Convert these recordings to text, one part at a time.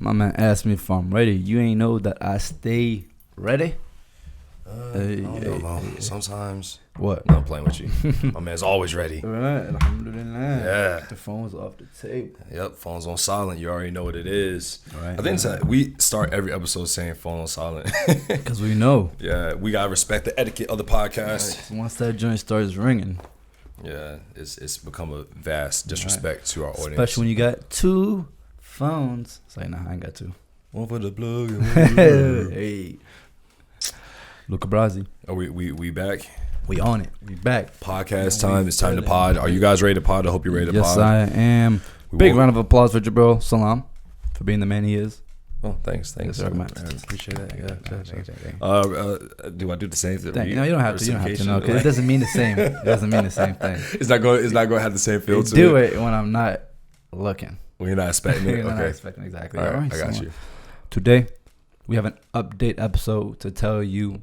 My man asked me if I'm ready. You ain't know that I stay ready? I don't know. Sometimes. What? No, I'm playing with you. My man's always ready. Right. Alhamdulillah. Yeah. The phone's off the table. Yep. Phone's on silent. You already know what it is. Right. I think we start every episode saying phone on silent. Because we know. Yeah. We got to respect the etiquette of the podcast. Right. Once that joint starts ringing. Yeah. It's become a vast disrespect to our audience. Especially when you got two phones. It's like, nah, I ain't got two. One for the plug and one for the Hey. Luca Brasi. Are we back? We on it. We back. Podcast time. It's time to pod. Are you guys ready to pod? I hope you're ready to pod. Yes, I am. Big round of applause for Jabril Salam for being the man he is. Oh, thanks. Yes, sir, man. I appreciate that. Yeah. Do I do the same thing? You know, you don't have to. You don't have to know because it doesn't mean the same. It doesn't mean the same thing. It's not going to have the same feel to it. Do it when I'm not looking. When you're not expecting it. You're Okay. not expecting exactly. All right. I got so you. Today, we have an update episode to tell you,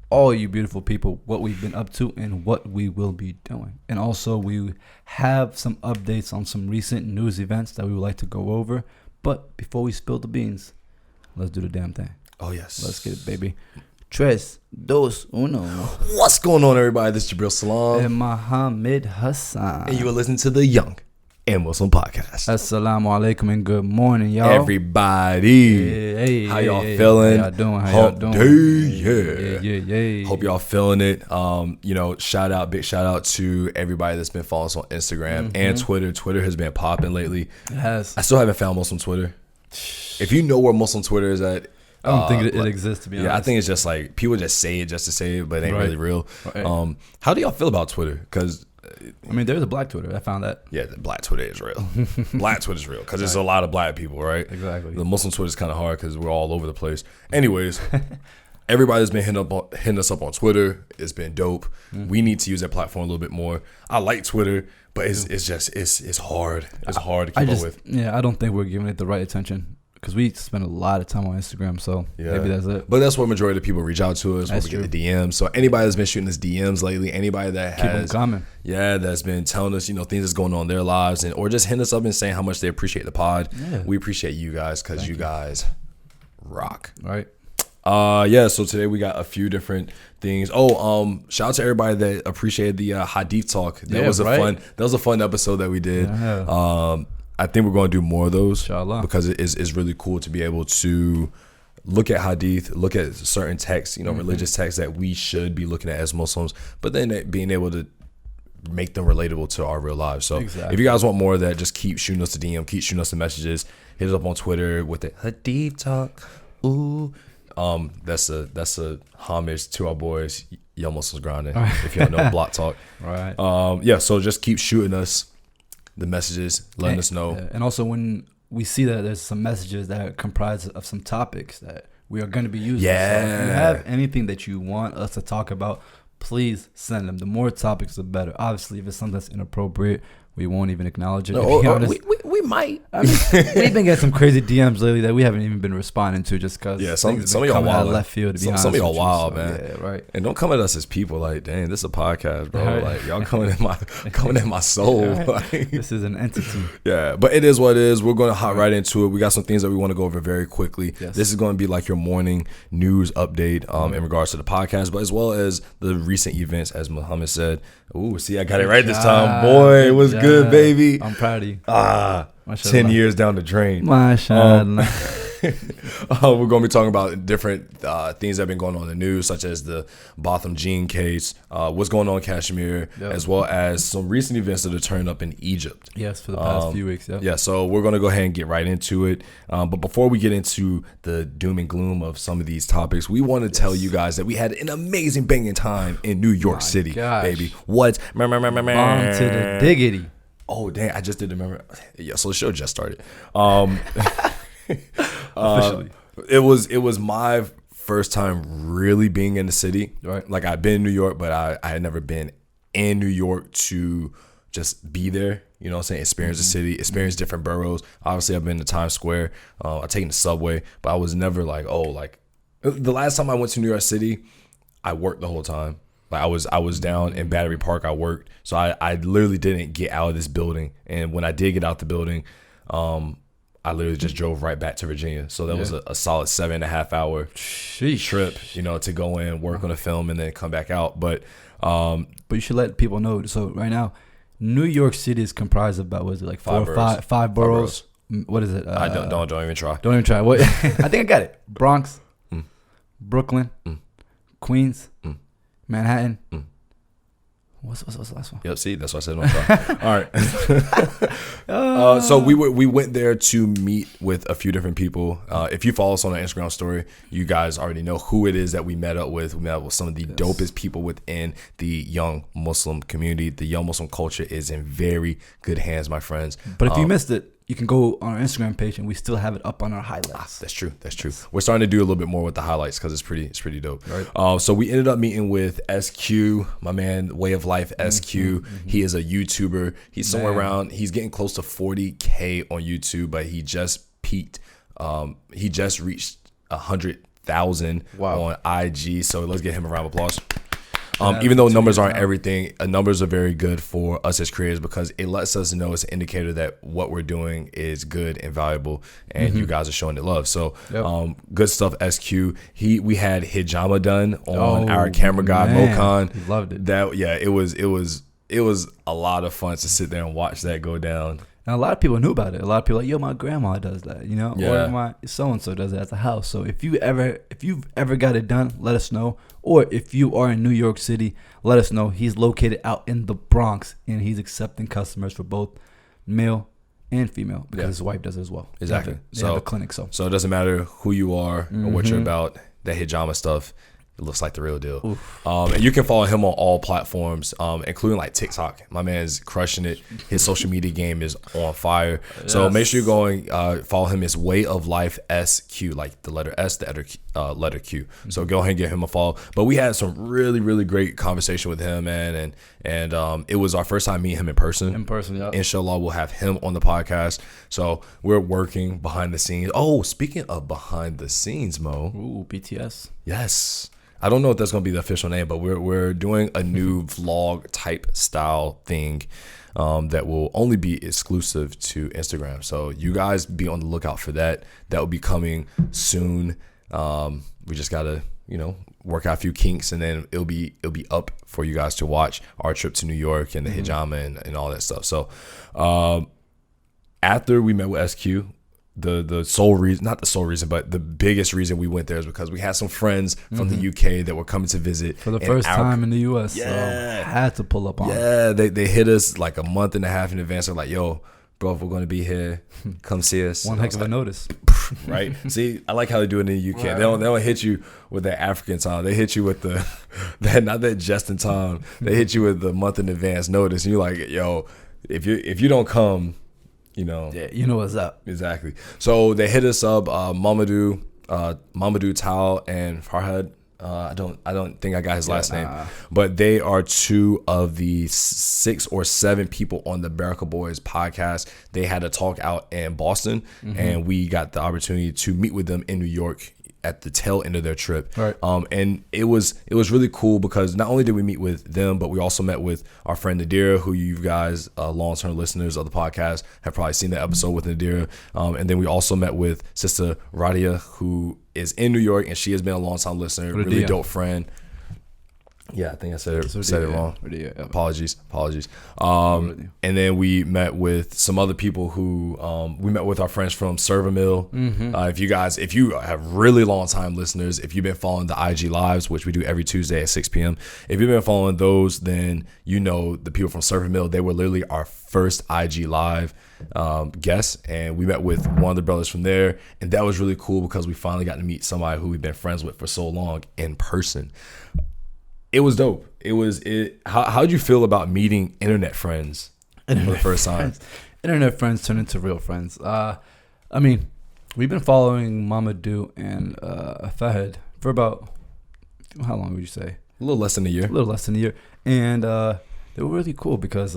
all you beautiful people, what we've been up to and what we will be doing. And also, we have some updates on some recent news events that we would like to go over. But before we spill the beans, let's do the damn thing. Oh, yes. Let's get it, baby. Tres, dos, uno. What's going on, everybody? This is Jabril Salam. And Mohammed Hassan. And you are listening to the Young and Muslim Podcast. Assalamu alaikum and good morning, y'all. Everybody. Hey, how y'all feeling? How y'all doing? How y'all doing? Yeah. Hope y'all feeling it. Big shout out to everybody that's been following us on Instagram and Twitter. Twitter has been popping lately. It has. I still haven't found Muslim Twitter. If you know where Muslim Twitter is at, I don't think it exists, to be honest. Yeah, I think it's just like people just say it just to say it, but it ain't really real. Right. How do y'all feel about Twitter? Because I mean, there's a black Twitter. I found that. Yeah, the black Twitter is real. Black Twitter is real because there's a lot of black people, right? Exactly. The Muslim Twitter is kind of hard because we're all over the place. Anyways, everybody's been hitting us up on Twitter. It's been dope. We need to use that platform a little bit more. I like Twitter, but it's hard. It's hard to keep up with. Yeah, I don't think we're giving it the right attention. Because we spend a lot of time on Instagram, so maybe that's it. But that's where majority of people reach out to us when we get the DMs. So anybody that's been shooting us DMs lately, anybody that keep them coming. Yeah, that's been telling us, things that's going on in their lives, or just hitting us up and saying how much they appreciate the pod. Yeah. We appreciate you guys because you guys rock. Right. So today we got a few different things. Shout out to everybody that appreciated the Hadith talk. That was a fun episode that we did. Yeah. I think we're going to do more of those. Inshallah. Because it's really cool to be able to look at Hadith, look at certain texts, religious texts that we should be looking at as Muslims, but then being able to make them relatable to our real lives. So if you guys want more of that, just keep shooting us the DM, keep shooting us the messages, hit us up on Twitter with the Hadith talk. Ooh. That's a homage to our boys, Young Muslims Grinding, if you don't know Block Talk. Right. So just keep shooting us the messages, letting us know. And also when we see that there's some messages that are comprised of some topics that we are going to be using. Yeah. So if you have anything that you want us to talk about, please send them. The more topics, the better. Obviously, if it's something that's inappropriate, we won't even acknowledge it. We might. I mean, we've been getting some crazy DMs lately that we haven't even been responding to just because some of y'all wild left field. To be honest, some of y'all wild, man. Yeah, right. And don't come at us as people like, dang, this is a podcast, bro. Right. Like y'all coming at my soul. Right. Like, this is an entity. Yeah, but it is what it is. We're going to hop right into it. We got some things that we want to go over very quickly. Yes. This is going to be like your morning news update in regards to the podcast, but as well as the recent events, as Muhammad said. Ooh, see, I got it right this time. Boy, it was good, baby. I'm proud of you. 10 years down the drain. Mashallah. We're going to be talking about different things that have been going on in the news, such as the Botham Jean case, what's going on in Kashmir, as well as some recent events that are turning up in Egypt. Yes, for the past few weeks. Yep. Yeah, so we're going to go ahead and get right into it. But before we get into the doom and gloom of some of these topics, we want to tell you guys that we had an amazing banging time in New York City, baby. What? Bomb to the diggity. Oh, dang, I just didn't remember. Yeah, so the show just started. Officially. It was my first time really being in the city. Right. Like I've been in New York, but I had never been in New York to just be there. You know what I'm saying? Experience the city, experience different boroughs. Obviously, I've been to Times Square. I've taken the subway, but I was never like, the last time I went to New York City, I worked the whole time. Like I was down in Battery Park. I worked, so I literally didn't get out of this building. And when I did get out the building, I literally just drove right back to Virginia. So that was a solid 7.5 hour trip, you know, to go in, work on a film, and then come back out. But you should let people know. So right now, New York City is comprised of about, what is it, like five boroughs? What is it? I don't even try. Don't even try. What? I think I got it. Bronx, Brooklyn, Queens, Manhattan. What's the last one? Yep, see, that's what I said. All right. So we went there to meet with a few different people. If you follow us on our Instagram story, you guys already know who it is that we met up with. We met up with some of the dopest people within the young Muslim community. The young Muslim culture is in very good hands, my friends. But if you missed it, you can go on our Instagram page and we still have it up on our highlights. That's true. We're starting to do a little bit more with the highlights because it's pretty dope. Right. So we ended up meeting with SQ, my man, Way of Life SQ. He is a YouTuber. He's somewhere around, he's getting close to 40K on YouTube, but he just peaked. He just reached 100,000 on IG. So let's give him a round of applause. Even though numbers aren't everything, numbers are very good for us as creators because it lets us know, it's an indicator that what we're doing is good and valuable, and you guys are showing it love. So good stuff, SQ. We had Hijama done on our camera guy, Mokan. He loved it. It was a lot of fun to sit there and watch that go down. And a lot of people knew about it. A lot of people like, yo, my grandma does that, you know, or my so-and-so does that at the house. So if you've ever got it done, let us know. Or if you are in New York City, let us know. He's located out in the Bronx, and he's accepting customers for both male and female because his wife does it as well. Exactly. They have a clinic. So it doesn't matter who you are or what you're about. That hijama stuff, it looks like the real deal. And you can follow him on all platforms, including like TikTok. My man's crushing it. His social media game is on fire. So make sure you're going, follow him. It's Way of Life SQ, like the letter S, the letter Q. So go ahead and give him a follow. But we had some really, really great conversation with him, man. And it was our first time meeting him in person. Inshallah, we'll have him on the podcast. So we're working behind the scenes. Oh, speaking of behind the scenes, Mo. Ooh, BTS. Yes. I don't know if that's going to be the official name, but we're doing a new vlog type style thing that will only be exclusive to Instagram. So you guys be on the lookout for that. That will be coming soon. We just got to, work out a few kinks, and then it'll be up for you guys to watch our trip to New York and the hijama and all that stuff. So after we met with SQ, the sole reason, not the sole reason, but the biggest reason we went there is because we had some friends from the UK that were coming to visit for the first time in the US. Yeah, so had to pull up on. Yeah, they hit us like a month and a half in advance. They're like, "Yo, bro, if we're gonna be here, come see us." One heck of a notice, right? See, I like how they do it in the UK. Right. They don't hit you with that African time. They hit you with not that just in time. They hit you with the month in advance notice, and you're like, "Yo, if you don't come." Yeah, you know what's up. Exactly. So they hit us up, Mamadou Tal and Farhad. I don't think I got his last name, but they are two of the 6 or 7 people on the Baraka Boys podcast. They had a talk out in Boston, and we got the opportunity to meet with them in New York at the tail end of their trip. Right. And it was really cool because not only did we meet with them, but we also met with our friend Nadira, who you guys, long-term listeners of the podcast, have probably seen the episode with Nadira. And then we also met with Sister Radia, who is in New York, and she has been a long-time listener, really dope friend. Yeah, I think I said it wrong. Apologies. And then we met with some other people who we met with our friends from Servermill. If you have really long time listeners, if you've been following the IG lives, which we do every Tuesday at 6 p.m. If you've been following those, then you know the people from Servermill. They were literally our first IG live guests, and we met with one of the brothers from there, and that was really cool because we finally got to meet somebody who we've been friends with for so long in person. It was dope. How'd you feel about meeting internet friends for the first time? Internet friends turn into real friends. I mean, we've been following Mamadou and Fahad for about, how long would you say? A little less than a year. And they were really cool because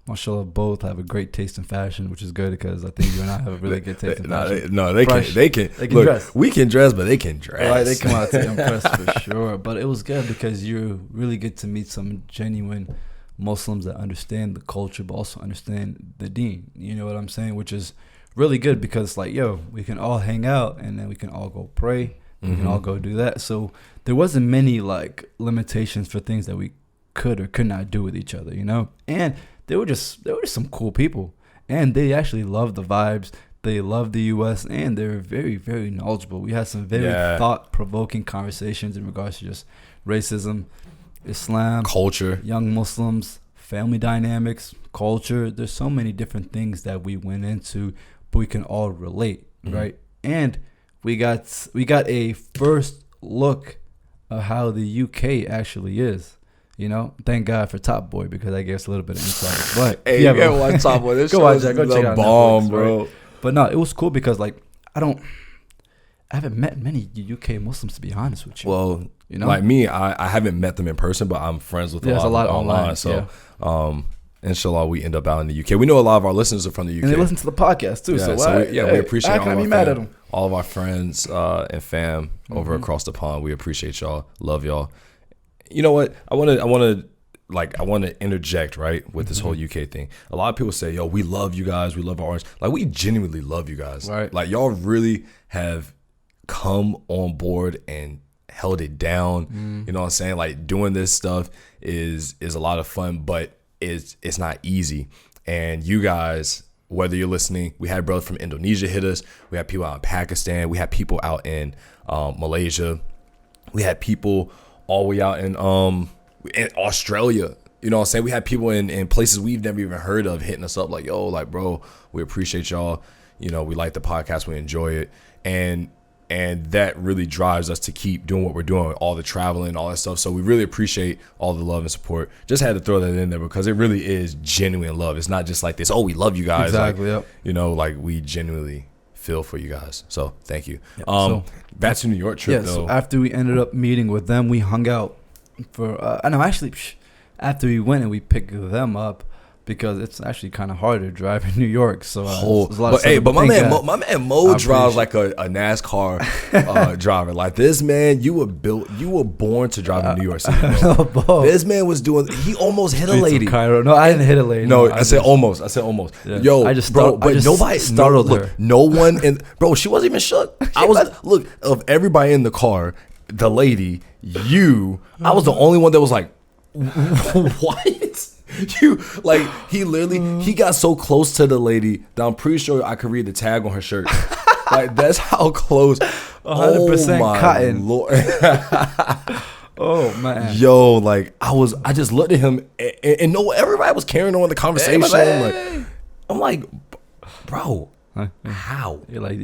mashallah, both have a great taste in fashion, which is good because I think you and I have a really good taste in fashion. They can look, dress. We can dress, but they can dress. Right, they come out to impress for sure. But it was good because you really get to meet some genuine Muslims that understand the culture, but also understand the deen. You know what I'm saying? Which is really good because like, yo, we can all hang out and then we can all go pray. We can all go do that. So there wasn't many like limitations for things that we could or could not do with each other, you know? And they were just some cool people. And they actually loved the vibes. They loved the U.S. and they're very, very knowledgeable. We had some very thought-provoking conversations in regards to just racism, Islam, culture, young Muslims, family dynamics, culture. There's so many different things that we went into, but we can all relate, right? And we got a first look of how the UK actually is. You know, thank God for Top Boy because I gave us a little bit of insight. But hey, you gotta watch Top Boy. This go watch that. Go check out bomb, Netflix, bro. Right? But no, it was cool because like I haven't met many UK Muslims to be honest with you. Well, you know, like me, I haven't met them in person, but I'm friends with a lot online. So, inshallah, we end up out in the UK. We know a lot of our listeners are from the UK, and they listen to the podcast too. We appreciate all of our friends and fam over across the pond. We appreciate y'all, love y'all. You know what? I want to interject right with this whole UK thing. A lot of people say, "Yo, we love you guys. We love our orange." Like we genuinely love you guys. Right? Like y'all really have come on board and held it down. You know what I'm saying? Like doing this stuff is a lot of fun, but it's not easy. And you guys, whether you're listening, we had brothers from Indonesia hit us. We had people out in Pakistan. We had people out in Malaysia. We had people all the way out in Australia. You know what I'm saying? We had people in places we've never even heard of hitting us up like, yo, like, bro, we appreciate y'all. You know, we like the podcast. We enjoy it. And that really drives us to keep doing what we're doing, all the traveling, all that stuff. So we really appreciate all the love and support. Just had to throw that in there because it really is genuine love. It's not just like this, oh, we love you guys. Exactly, like, you know, like we genuinely feel for you guys. So thank you. So back to New York trip, though. So after we ended up meeting with them, we hung out for, after we went and we picked them up, because it's actually kind of hard to drive in New York. So but my man Mo drives like a NASCAR driver. Like this man, you were born to drive in New York City. Bro. This man was he almost hit a lady. No, I didn't hit a lady. No, I said almost. Yeah. Yo, nobody startled her. No one bro, she wasn't even shook. Look, of everybody in the car, the lady, you, I was the only one that was like, what? He got so close to the lady that I'm pretty sure I could read the tag on her shirt. Like that's how close. 100% cotton. Lord. Oh man. Yo, like I just looked at him and no, everybody was carrying on the conversation. I'm like, bro, how? You're like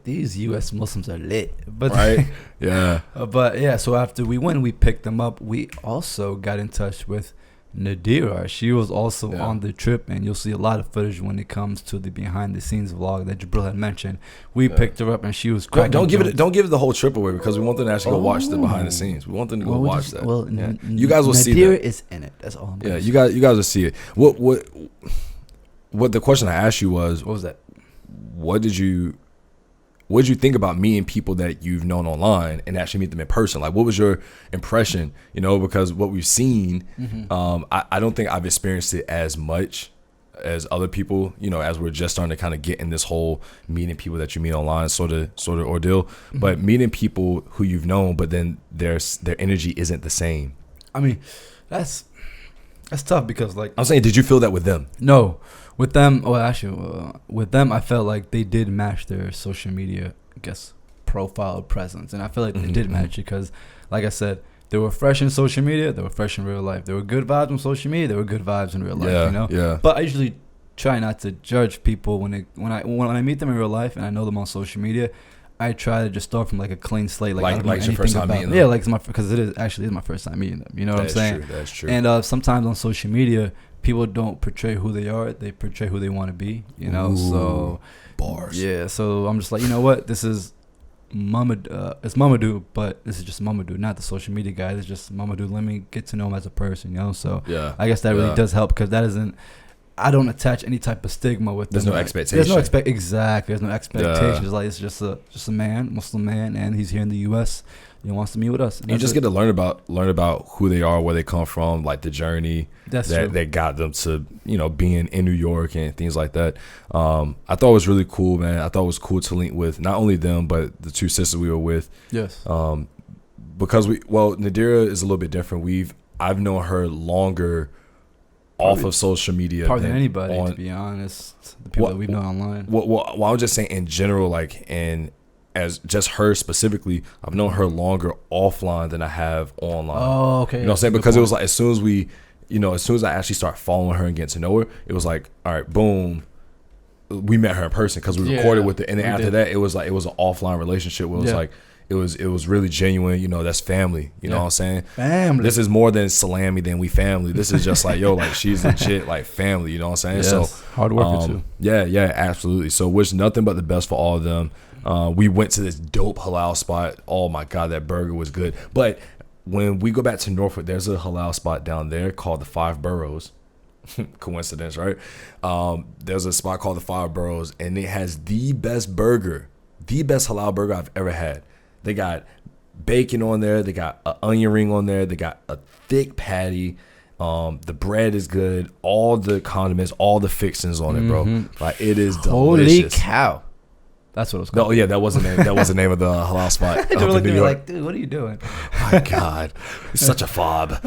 these U.S. Muslims are lit, but right? Yeah. But yeah, so after we went, we picked them up. We also got in touch with Nadira. She was also on the trip, and you'll see a lot of footage when it comes to the behind the scenes vlog that Jabril had mentioned. We picked her up, and she was cracking. Don't give it the whole trip away because we want them to actually go watch the behind the scenes. We want them to go watch that. Well, you guys will see that. Nadira is in it. That's all. You guys will see it. What the question I asked you was? What was that? What did you think about meeting people that you've known online and actually meet them in person? Like, what was your impression? You know, because what we've seen, I don't think I've experienced it as much as other people, you know, as we're just starting to kind of get in this whole meeting people that you meet online sort of ordeal. But meeting people who you've known, but then their energy isn't the same. I mean, that's tough because, like, I'm saying, did you feel that with them? No. With them, with them, I felt like they did match their social media, I guess, profile presence. And I feel like they did match because, like I said, they were fresh in social media. They were fresh in real life. There were good vibes on social media. There were good vibes in real life, you know? Yeah. But I usually try not to judge people when I meet them in real life and I know them on social media. I try to just start from like a clean slate. Like your first time meeting them. Yeah, like because it is my first time meeting them. You know what I'm saying? That's true. And sometimes on social media, people don't portray who they are. They portray who they want to be, you know? Ooh, so bars. Yeah, so I'm just like, you know what? This is it's Mamadou, but this is just Mamadou, not the social media guy. It's just Mamadou. Let me get to know him as a person, you know? So yeah, I guess that really does help because that isn't I don't attach any type of stigma with them. There's no expectation. There's no exactly. There's no expectations. Like it's just a man, Muslim man, and he's here in the U.S. He wants to meet with us. And you just get to learn about who they are, where they come from, like the journey that got them to, you know, being in New York and things like that. I thought it was really cool, man. I thought it was cool to link with not only them but the two sisters we were with. Yes. Because Nadira is a little bit different. I've known her longer off of social media than anybody, to be honest. The people that we've known online. Well, I was just saying in general, like, and as just her specifically, I've known her longer offline than I have online. Oh, okay. You know what I'm saying? Because it was like as soon as I actually start following her and getting to know her, it was like, all right, boom, we met her in person because we recorded with her, and then after that, it was an offline relationship where it was like. It was really genuine, you know, that's family. You know what I'm saying? Family. This is more than salami than we family. This is just like, yo, like she's legit like family, you know what I'm saying? Yes. So hard worker too. Yeah, absolutely. So wish nothing but the best for all of them. We went to this dope halal spot. Oh my God, that burger was good. But when we go back to Norfolk, there's a halal spot down there called the Five Boroughs. Coincidence, right? There's a spot called the Five Boroughs, and it has the best burger, the best halal burger I've ever had. They got bacon on there. They got an onion ring on there. They got a thick patty. The bread is good. All the condiments, all the fixings on it, bro. Like it is delicious. Holy cow! That's what it was called. No, yeah, that was the name. That was the name of the halal spot. They were looking at me like, dude, what are you doing? My God, it's such a fob.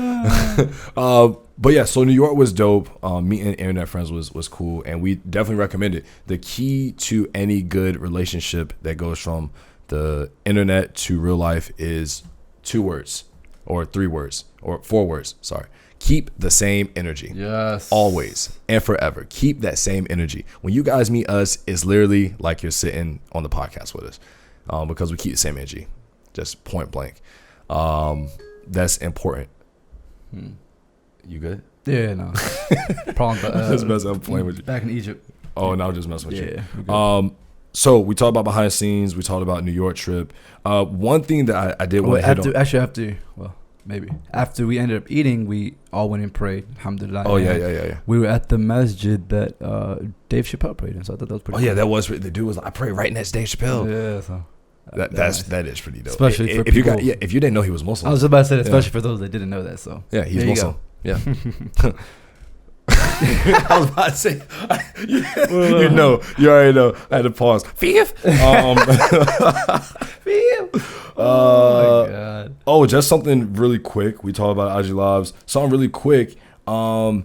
But yeah, so New York was dope. Meeting internet friends was cool, and we definitely recommend it. The key to any good relationship that goes from the internet to real life is 2 words or 3 words or 4 words. Sorry. Keep the same energy. Yes. Always and forever. Keep that same energy. When you guys meet us, it's literally like you're sitting on the podcast with us because we keep the same energy. Just point blank. That's important. You good? Yeah, no. Problem. Just messing up playing with you. Back in Egypt. Oh, no, I'm just messing with you. So we talked about behind the scenes. We talked about New York trip. One thing that I did want to hit on. After we ended up eating, we all went and prayed. Alhamdulillah. Oh, yeah. We were at the masjid that Dave Chappelle prayed in, so I thought that was pretty cool. Yeah, that was, the dude was like, I pray right next to Dave Chappelle. Yeah, so. That is pretty dope. Especially for if people. If you didn't know he was Muslim. I was about to say that, especially for those that didn't know that, so. Yeah, he's Muslim. Yeah. I was about to say, you already know. I had to pause. Fifth. Oh my God. Oh, just something really quick. We talked about Aji Lives. Something really quick. The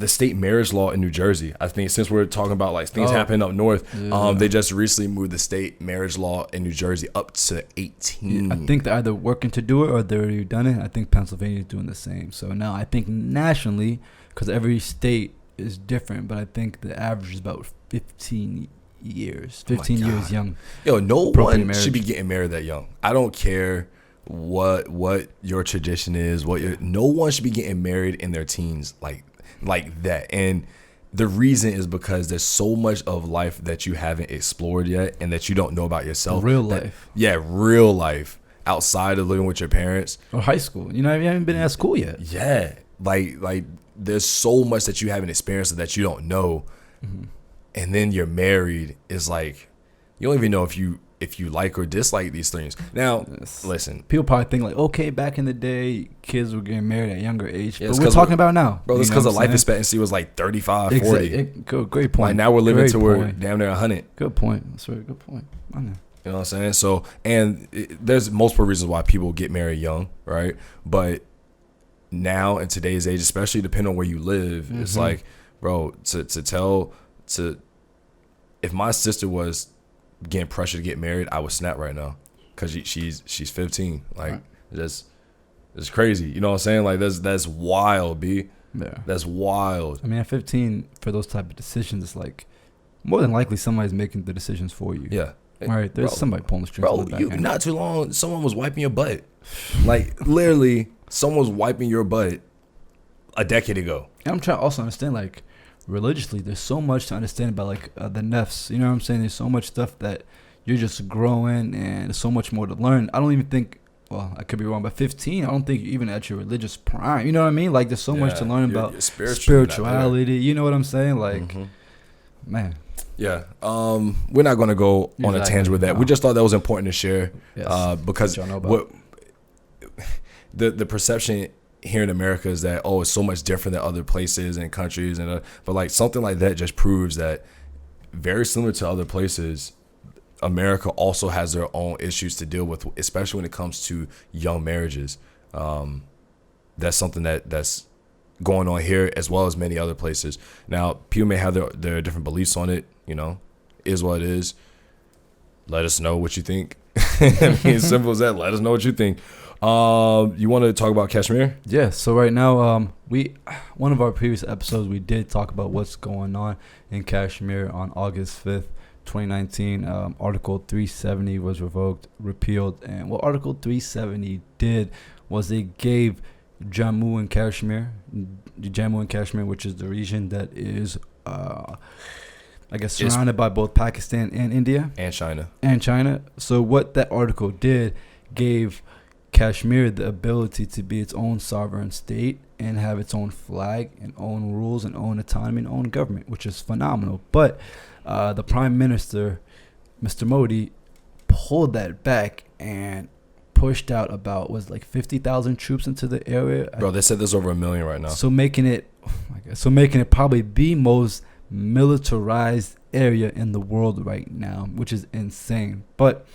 state marriage law in New Jersey. I think since we're talking about like things happening up north, they just recently moved the state marriage law in New Jersey up to 18. I think they're either working to do it or they've already done it. I think Pennsylvania is doing the same. So now I think nationally, because every state is different, but I think the average is about 15 years. 15 years young. Yo, no one should be getting married that young. I don't care what your tradition is. No one should be getting married in their teens like that. And the reason is because there's so much of life that you haven't explored yet and that you don't know about yourself. Real life. Yeah, real life outside of living with your parents or high school. You know, you haven't been at school yet. Yeah, like there's so much that you haven't experienced that you don't know. And then you're married. It's like you don't even know if you like or dislike these things. Now, listen. People probably think like, okay, back in the day, kids were getting married at a younger age. But we're talking about now. Bro, it's because the life expectancy was like 35, 40. Great point. Like now we're living to we're damn near 100. Good point. That's a very good point. I know. You know what I'm saying? So, and there's multiple reasons why people get married young, right? But now in today's age, especially depending on where you live, it's like, bro, if my sister was getting pressure to get married, I would snap right now because she's 15. Like, it's crazy. You know what I'm saying? Like, that's wild, B. Yeah. That's wild. I mean, at 15, for those type of decisions, it's like more than likely somebody's making the decisions for you. Yeah. All right, there's somebody pulling the strings. Bro, not too long, someone was wiping your butt. Like, literally, someone was wiping your butt a decade ago. And I'm trying to also understand, like, religiously, there's so much to understand about, like, the nafs. You know what I'm saying? There's so much stuff that you're just growing, and there's so much more to learn. I don't even think well, I could be wrong, but 15, I don't think you're even at your religious prime. You know what I mean? Like, there's so much to learn about spirituality. You know what I'm saying? Like, man. Yeah. We're not going to go on a tangent with that. No. We just thought that was important to share. Yes. Because what the perception here in America is that, it's so much different than other places and countries. But like something like that just proves that very similar to other places, America also has their own issues to deal with, especially when it comes to young marriages. That's something that's going on here as well as many other places. Now, people may have their different beliefs on it, is what it is. Let us know what you think. I mean, as simple as that. Let us know what you think. You want to talk about Kashmir? Yeah. So right now, one of our previous episodes, we did talk about what's going on in Kashmir on August 5th. 2019, Article 370 was repealed, and what Article 370 did was it gave Jammu and Kashmir, which is the region that is, I guess, surrounded by both Pakistan and India and China. So what that article did gave Kashmir the ability to be its own sovereign state and have its own flag and own rules and own autonomy and own government, which is phenomenal. But the Prime Minister, Mr. Modi, pulled that back and pushed out about 50,000 troops into the area. Bro, they said there's over 1 million right now. So making it probably the most militarized area in the world right now, which is insane. But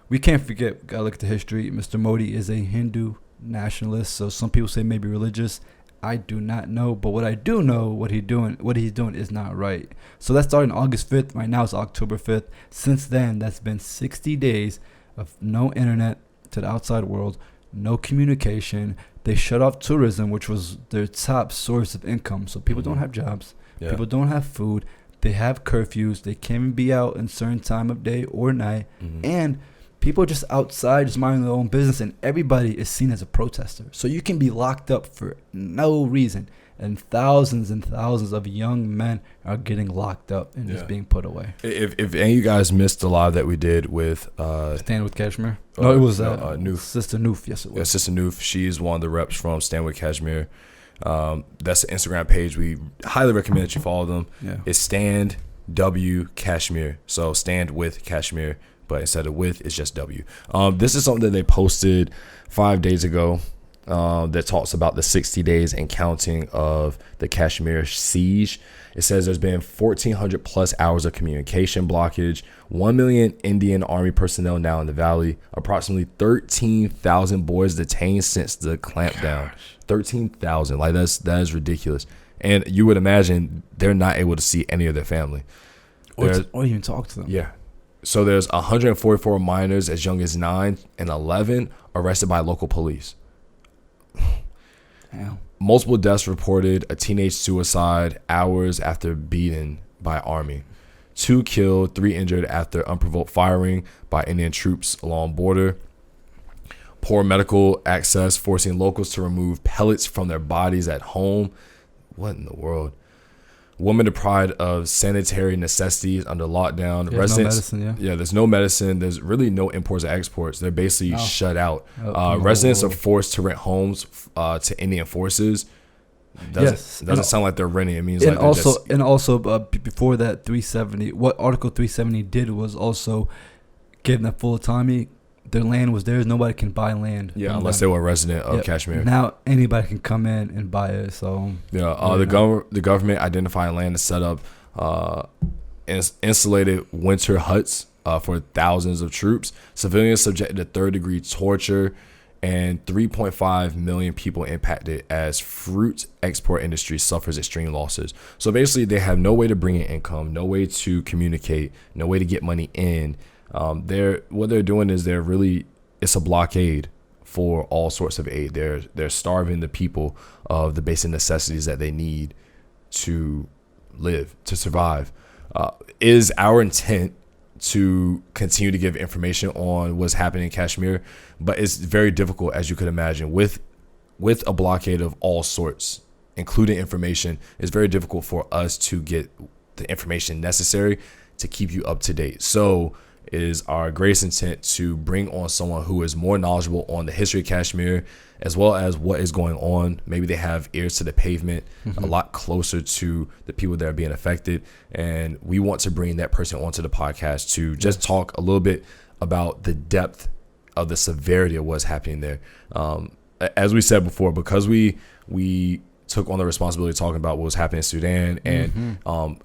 we can't forget, gotta look at the history. Mr. Modi is a Hindu nationalist, so some people say maybe religious. I do not know, but what I do know, what he's doing is not right. So that started on August 5th. Right now it's October 5th. Since then, that's been 60 days of no internet to the outside world, no communication. They shut off tourism, which was their top source of income. So people don't have jobs. Yeah. People don't have food. They have curfews. They can't be out in certain time of day or night. And people are just outside, just minding their own business, and everybody is seen as a protester. So you can be locked up for no reason, and thousands of young men are getting locked up and just being put away. If any of you guys missed the live that we did with Stand With Kashmir, no, it was Noof. Sister Noof. Yes, it was. Yeah, Sister Noof. She's one of the reps from Stand With Kashmir. That's the Instagram page. We highly recommend that you follow them. Yeah. It's Stand W Kashmir. So Stand With Kashmir. But instead of with, it's just W. This is something that they posted 5 days ago that talks about the 60 days and counting of the Kashmir siege. It says there's been 1,400 plus hours of communication blockage, 1 million Indian Army personnel now in the valley, approximately 13,000 boys detained since the clampdown. 13,000. Like, that is ridiculous. And you would imagine they're not able to see any of their family. Or even talk to them. Yeah. So there's 144 minors as young as 9 and 11 arrested by local police. Damn. Multiple deaths reported, a teenage suicide hours after beaten by army. 2 killed, 3 injured after unprovoked firing by Indian troops along border. Poor medical access, forcing locals to remove pellets from their bodies at home. What in the world? Women deprived of sanitary necessities under lockdown. There's no medicine, there's no medicine. There's really no imports or exports. They're basically shut out. Residents are forced to rent homes to Indian forces. Doesn't sound like they're renting. It means before that 370, what Article 370 did was also give them full autonomy. Their land was theirs. Nobody can buy land. Yeah, unless they were a resident of Kashmir. Now anybody can come in and buy it. So the government identified land to set up insulated winter huts for thousands of troops. Civilians subjected to third-degree torture, and 3.5 million people impacted as fruit export industry suffers extreme losses. So basically, they have no way to bring in income, no way to communicate, no way to get money in. What they're doing is it's a blockade for all sorts of aid. They're starving the people of the basic necessities that they need to live, to survive. Is our intent to continue to give information on what's happening in Kashmir? But it's very difficult, as you could imagine, with a blockade of all sorts, including information. It's very difficult for us to get the information necessary to keep you up to date. So It is our greatest intent to bring on someone who is more knowledgeable on the history of Kashmir, as well as what is going on. Maybe they have ears to the pavement, a lot closer to the people that are being affected. And we want to bring that person onto the podcast to just talk a little bit about the depth of the severity of what's happening there. As we said before, because we took on the responsibility of talking about what was happening in Sudan, and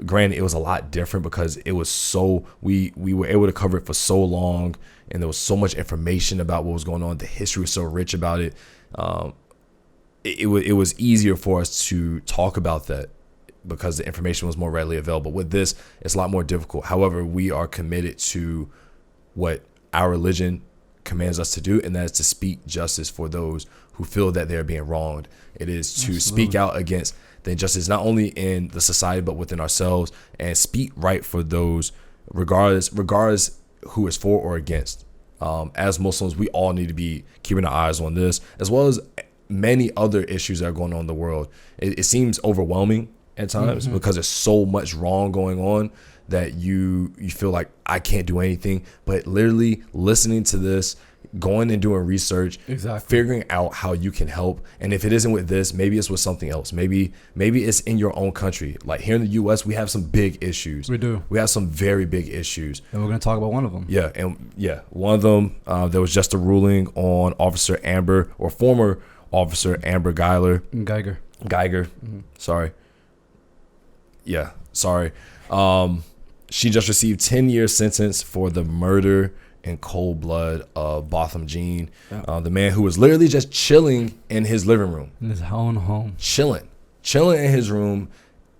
granted, it was a lot different because it was so we were able to cover it for so long, and there was so much information about what was going on. The history was so rich about it. It was easier for us to talk about that because the information was more readily available. With this, it's a lot more difficult. However, we are committed to what our religion commands us to do, and that is to speak justice for those who feel that they're being wronged. It is to speak out against the injustice, not only in the society, but within ourselves, and speak right for those, regardless who is for or against. As Muslims, we all need to be keeping our eyes on this, as well as many other issues that are going on in the world. It seems overwhelming at times because there's so much wrong going on that you feel like I can't do anything. But literally listening to this, going and doing research, figuring out how you can help. And if it isn't with this, maybe it's with something else. Maybe it's in your own country. Like here in the U.S., we have some big issues. We do. We have some very big issues. And we're going to talk about one of them. Yeah. One of them, there was just a ruling on former Officer Amber Geiger. Sorry. Yeah. Sorry. She just received 10-year sentence for the murder in cold blood of Botham Jean, the man who was literally just chilling in his living room. In his own home. Chilling in his room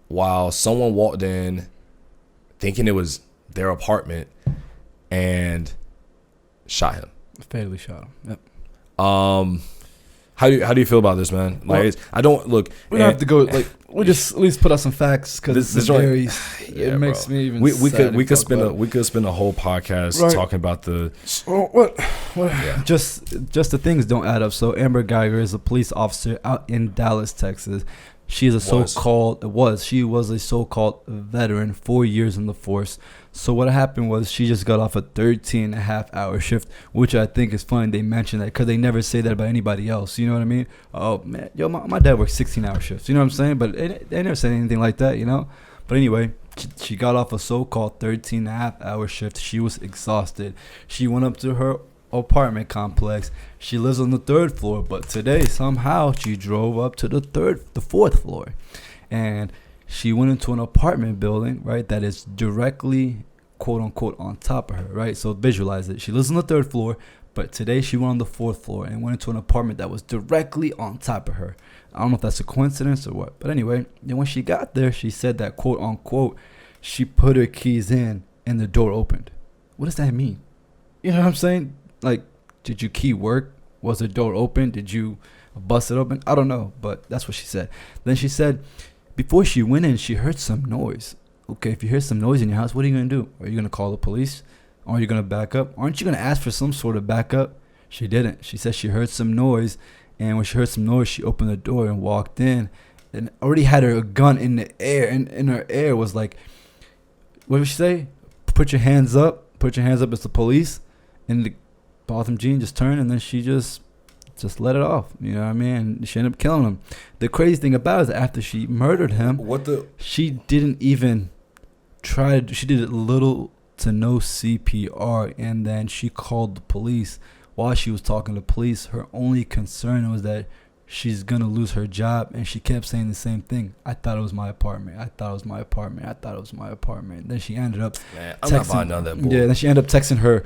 while someone walked in thinking it was their apartment and shot him. Fatally shot him. Yep. How do you feel about this, man? Like, I don't look. We don't have to go. Like, we just at least put out some facts because it makes me even. We could spend a whole podcast talking about the. What? Yeah. Just the things don't add up. So Amber Geiger is a police officer out in Dallas, Texas. She is a so-called veteran, 4 years in the force. So what happened was she just got off a 13.5-hour shift, which I think is funny. They mention that because they never say that about anybody else. You know what I mean? Oh, man, my dad worked 16-hour shifts. You know what I'm saying? But they never said anything like that, you know? But anyway, she got off a so-called 13.5-hour shift. She was exhausted. She went up to her apartment complex. She lives on the 3rd floor, but today somehow she drove up to the 4th floor, and she went into an apartment building, right, that is directly, quote unquote, on top of her, right? So visualize it. She lives on the 3rd floor, but today she went on the 4th floor and went into an apartment that was directly on top of her. I don't know if that's a coincidence or what, but anyway, then when she got there, she said that, quote unquote, she put her keys in and the door opened. What does that mean? You know what I'm saying? Like, did your key work? Was the door open? Did you bust it open? I don't know, but that's what she said. Then she said, before she went in, she heard some noise. Okay, if you hear some noise in your house, what are you going to do? Are you going to call the police? Or are you going to back up? Aren't you going to ask for some sort of backup? She didn't. She said she heard some noise, and when she heard some noise, she opened the door and walked in, and already had her gun in the air, and in her air was like, what did she say? Put your hands up. Put your hands up. It's the police. And the Botham Jean just turned, and then she just let it off. You know what I mean? And she ended up killing him. The crazy thing about it is after she murdered him, she didn't even try to. She did little to no CPR, and then she called the police. While she was talking to police, her only concern was that she's gonna lose her job, and she kept saying the same thing. I thought it was my apartment. I thought it was my apartment. I thought it was my apartment. And then she ended up I'm not buying none of that bull. Yeah, then she ended up texting her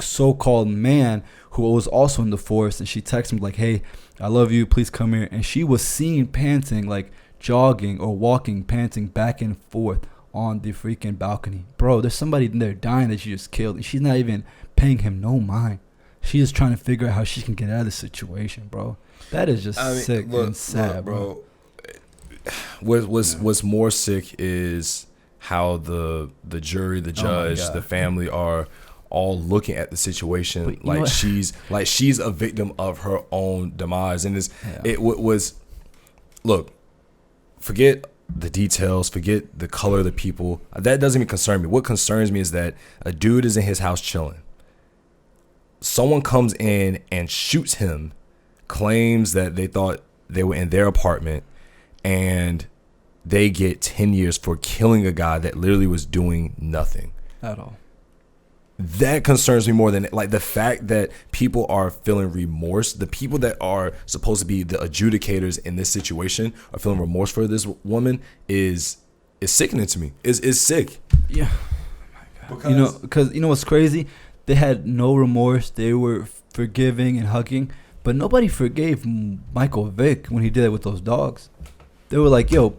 so-called man who was also in the force, and she texted him like, hey, I love you, please come here. And she was seen panting, like jogging or walking, panting back and forth on the freaking balcony. Bro, there's somebody in there dying that she just killed, and she's not even paying him no mind. She's just trying to figure out how she can get out of the situation, bro. That is just sick and sad, bro. What's more sick is how the jury, the judge, the family are all looking at the situation like she's a victim of her own demise. And it was look, forget the details, forget the color of the people. That doesn't even concern me. What concerns me is that a dude is in his house chilling. Someone comes in and shoots him, claims that they thought they were in their apartment, and they get 10 years for killing a guy that literally was doing nothing at all. That concerns me more than like the fact that people are feeling remorse. The people that are supposed to be the adjudicators in this situation are feeling remorse for this woman is sickening to me. Is sick. Yeah. Oh my God. Because you know what's crazy? They had no remorse. They were forgiving and hugging, but nobody forgave Michael Vick when he did it with those dogs. They were like, "Yo,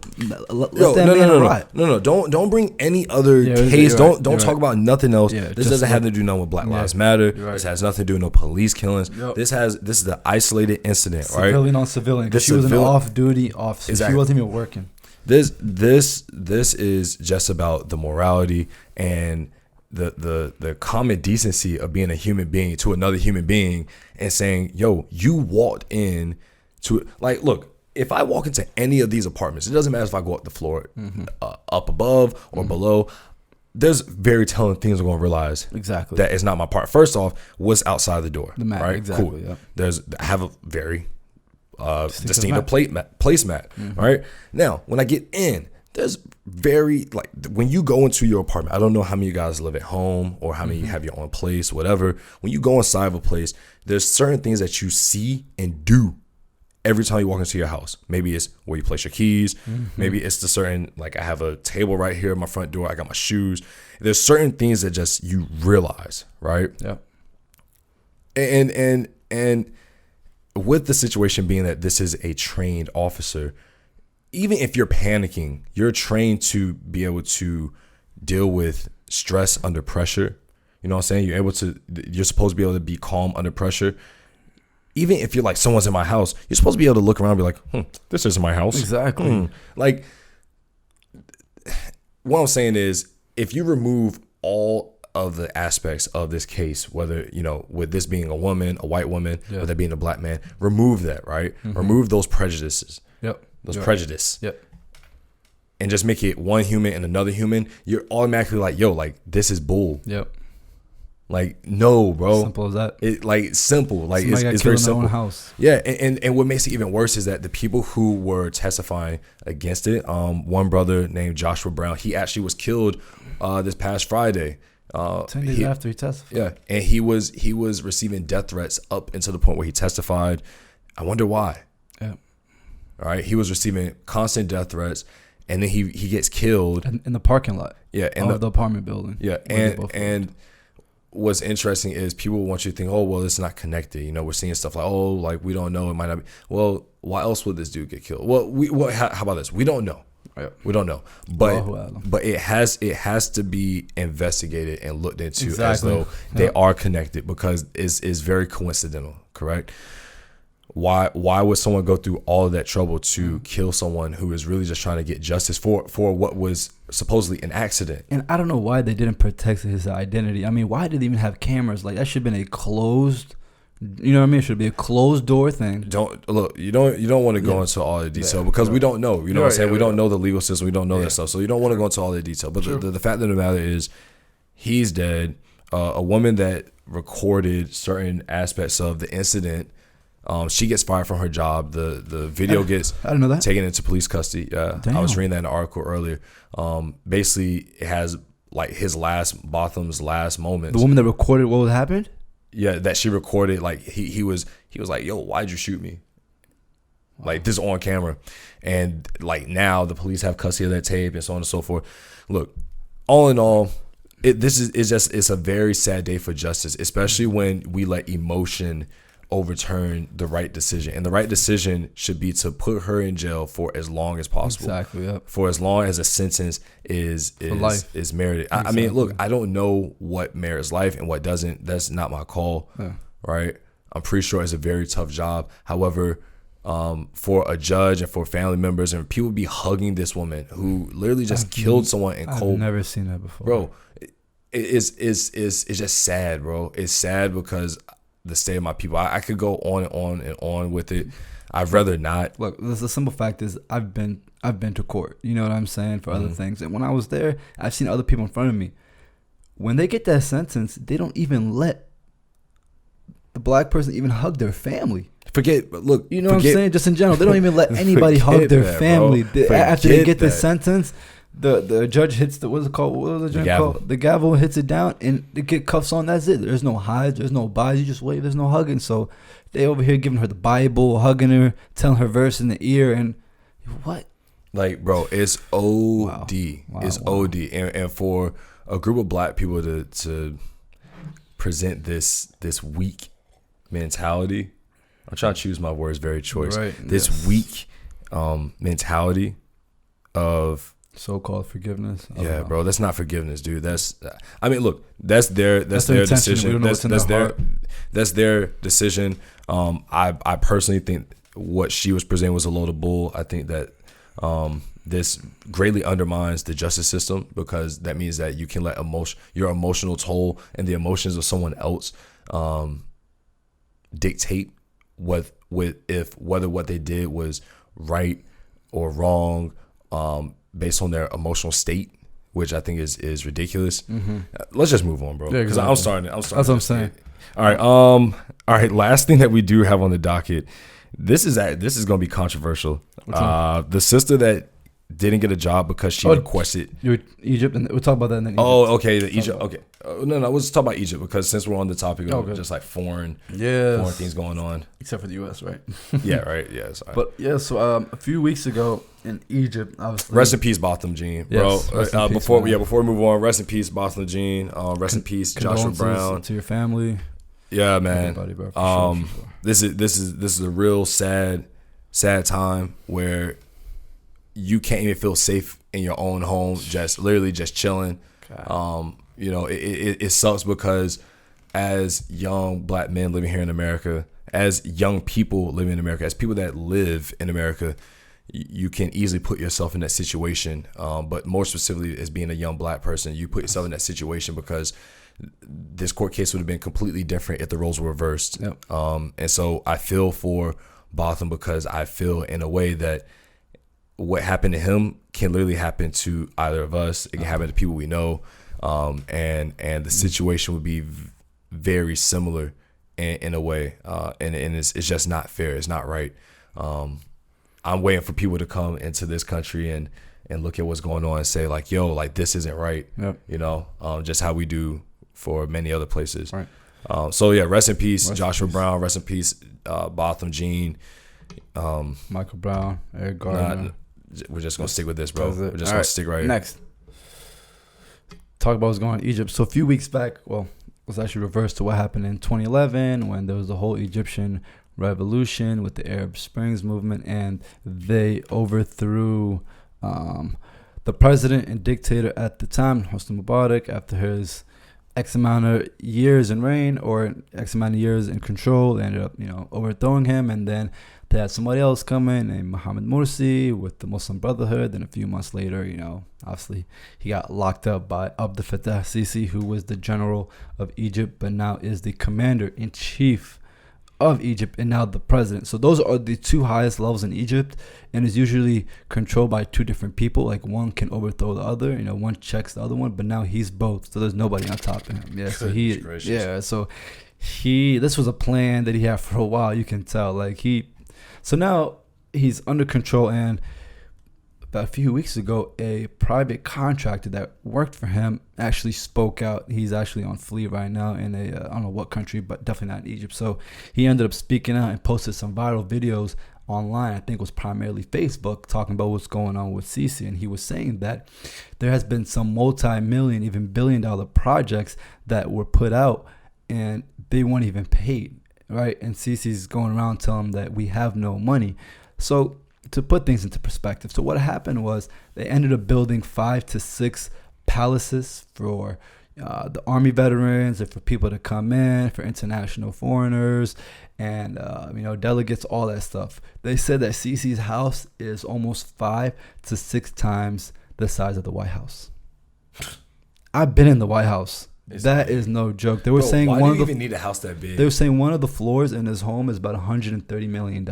no. Don't bring any other case. Don't talk about nothing else. Yeah, this doesn't have to do nothing with Black Lives Matter. Right. This has nothing to do with no police killings. Yep. This is the isolated incident, right? Civilian on civilian. Because she was an off-duty officer. Exactly. She wasn't even working. This is just about the morality and the common decency of being a human being to another human being and saying, "Yo, you walked in to like look." If I walk into any of these apartments, it doesn't matter if I go up the floor, up above or below. There's very telling things I'm going to realize exactly that is not my part. First off, what's outside the door? The mat, right? Exactly. Cool. Yep. I have a very distinctive placemat. Right now, when I get in, there's very like when you go into your apartment. I don't know how many of you guys live at home or how many you have your own place, whatever. When you go inside of a place, there's certain things that you see and do every time you walk into your house. Maybe it's where you place your keys. Maybe it's the certain, like I have a table right here at my front door. I got my shoes. There's certain things that just you realize, right? Yeah. And with the situation being that this is a trained officer, even if you're panicking, you're trained to be able to deal with stress under pressure. You know what I'm saying? You're supposed to be able to be calm under pressure. Even if you're like, someone's in my house, you're supposed to be able to look around and be like, this isn't my house. Exactly. Like, what I'm saying is, if you remove all of the aspects of this case, whether, with this being a woman, a white woman, or that being a black man, remove that, right? Remove those prejudices. Yep. Those prejudice. Yep. And just make it one human and another human. You're automatically like, yo, like, this is bull. Yep. Like, no, bro. Simple as that. Simple. Like, it's very simple. In their own house. Yeah, and what makes it even worse is that the people who were testifying against it, one brother named Joshua Brown, he actually was killed this past Friday. 10 days after he testified. Yeah, and he was receiving death threats up until the point where he testified. I wonder why. Yeah. All right, he was receiving constant death threats, and then he gets killed in the parking lot. Yeah, of the apartment building. Yeah, and what's interesting is people want you to think, oh, well, it's not connected. We're seeing stuff like, oh, like we don't know, it might not be. Well, why else would this dude get killed? Well, how about this? We don't know. Right. We don't know, but it has to be investigated and looked into as though they are connected, because it's very coincidental. Correct. Why would someone go through all of that trouble to kill someone who is really just trying to get justice for what was supposedly an accident? And I don't know why they didn't protect his identity. I mean, why did they even have cameras? Like, that should have been a closed, you know what I mean? It should be a closed door thing. You don't want to go into all the detail because we don't know. You know what I'm saying? We don't know the legal system. We don't know that stuff. So you don't want to go into all the detail. But the fact of the matter is, he's dead. A woman that recorded certain aspects of the incident, she gets fired from her job. The video gets taken into police custody. I was reading that in an article earlier. Basically, it has like Botham's last moments. The woman that recorded what happened? Yeah, that she recorded. Like he was like, yo, why'd you shoot me? Wow. Like, this on camera. And like, now the police have custody of that tape and so on and so forth. Look, all in all, it's a very sad day for justice, especially when we let emotion overturn the right decision. And the right decision should be to put her in jail for as long as possible. Exactly. Yep. For as long as a sentence is merited. Exactly. I mean, look, I don't know what merits life and what doesn't. That's not my call. Yeah. Right. I'm pretty sure it's a very tough job. However, for a judge and for family members and people be hugging this woman who literally just killed someone in cold. I've never seen that before, bro. It's just sad, bro. It's sad because the state of my people. I could go on and on with it. I'd rather not. Look, the simple fact is I've been to court. You know what I'm saying, for other things. And when I was there, I've seen other people in front of me. When they get that sentence, they don't even let the black person even hug their family. Look, you know what I'm saying? Just in general, they don't even let anybody hug their family. After they get the sentence, the judge hits the, what's it called? What was the judge called? The gavel, hits it down, and they get cuffs on. That's it. There's no hides. There's no buys. You just wave. There's no hugging. So they over here giving her the Bible, hugging her, telling her verse in the ear, and what? Like, bro, it's OD. It's OD. And for a group of black people to present this weak mentality, I'm trying to choose my words very choice. Right. This weak mentality of so-called forgiveness. Yeah, bro, that's not forgiveness, dude. I mean, look, that's their decision. That's their decision. I personally think what she was presenting was a load of bull. I think that this greatly undermines the justice system, because that means that you can let your emotional toll and the emotions of someone else dictate whether what they did was right or wrong, based on their emotional state, which I think is ridiculous. Let's just move on, bro. Yeah, exactly. I'm starting. That's what I'm saying. All right. Last thing that we do have on the docket. This is going to be controversial. The sister that didn't get a job because she requested Egypt, and we'll talk about that in the Egypt. Oh, okay, the Egypt. Okay, no, we'll just talk about Egypt, because since we're on the topic of just like foreign things going on, except for the U.S., right? Yeah, right. Yeah, sorry. But yeah, so a few weeks ago in Egypt, obviously. Rest in peace, Botham Jean, bro. Yes, before we move on, rest in peace, Botham Jean. Rest in peace, Joshua Brown. To your family. Yeah, man. Everybody, bro, for sure. This is a real sad time where you can't even feel safe in your own home, just chilling. You know, it sucks, because as young black men living here in America, as young people living in America, as people that live in America, you can easily put yourself in that situation. But more specifically, as being a young black person, you put yourself in that situation because this court case would have been completely different if the roles were reversed. Yep. And so I feel for Botham, because I feel in a way that what happened to him can literally happen to either of us. It can happen to people we know. And the situation would be very similar in a way. And it's just not fair. It's not right. I'm waiting for people to come into this country and look at what's going on and say, like, yo, like, this isn't right. Yep. You know, just how we do for many other places. Right. So yeah, rest in peace, Joshua Brown. Rest in peace, Botham Jean. Michael Brown, Eric Gardner. We're just gonna stick with this, bro. We're just gonna stick right here. Next, talk about what's going on in Egypt. So a few weeks back, well, let's actually reverse to what happened in 2011 when there was the whole Egyptian revolution with the Arab Springs movement, and they overthrew the president and dictator at the time, Hosni Mubarak, after his X amount of years in reign, or X amount of years in control. They ended up, overthrowing him, and then they had somebody else come in named Mohammed Morsi with the Muslim Brotherhood. Then a few months later, obviously he got locked up by Abdel Fattah Sisi, who was the general of Egypt, but now is the commander-in-chief of Egypt and now the president. So those are the two highest levels in Egypt, and is usually controlled by two different people. Like, one can overthrow the other, one checks the other one, but now he's both. So there's nobody on top of him. Yeah. So this was a plan that he had for a while. You can tell, so now he's under control, and about a few weeks ago, a private contractor that worked for him actually spoke out. He's actually on flee right now in I don't know what country, but definitely not in Egypt. So he ended up speaking out and posted some viral videos online. I think it was primarily Facebook, talking about what's going on with Sisi. And he was saying that there has been some multi-million, even billion-dollar projects that were put out, and they weren't even paid, right? And Sisi's going around telling them that we have no money. So to put things into perspective, so what happened was they ended up building 5 to 6 palaces for the army veterans, and for people to come in, for international foreigners, and delegates, all that stuff. They said that Sisi's house is almost 5 to 6 times the size of the White House. I've been in the White House. That is no joke. They were saying why do you even need a house that big? They were saying one of the floors in his home is about $130 million.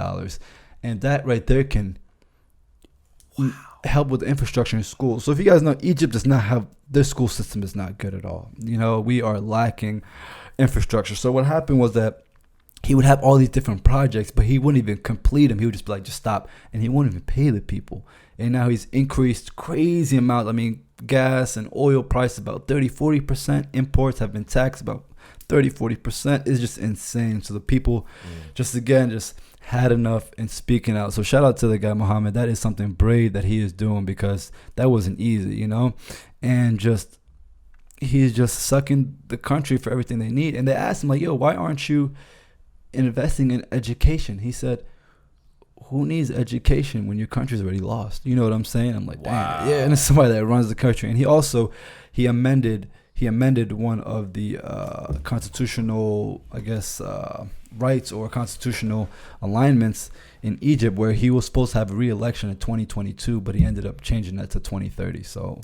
And that right there can help with the infrastructure in schools. So if you guys know, Egypt does not have, their school system is not good at all. You know, we are lacking infrastructure. So what happened was that he would have all these different projects, but he wouldn't even complete them. He would just be like, just stop. And he wouldn't even pay the people. And now he's increased crazy amount. I mean, gas and oil prices about 30-40%. Imports have been taxed about 30-40%. It's just insane. So the people just had enough and speaking out. So shout out to the guy Muhammad. That is something brave that he is doing, because that wasn't easy, you know. And he's just sucking the country for everything they need. And they asked him like, yo, why aren't you investing in education? He said, who needs education when your country's already lost? You know what I'm saying? I'm like, wow. Damn. Yeah. And it's somebody that runs the country. And he amended one of the constitutional, I guess, rights or constitutional alignments in Egypt, where he was supposed to have a re-election in 2022, but he ended up changing that to 2030. So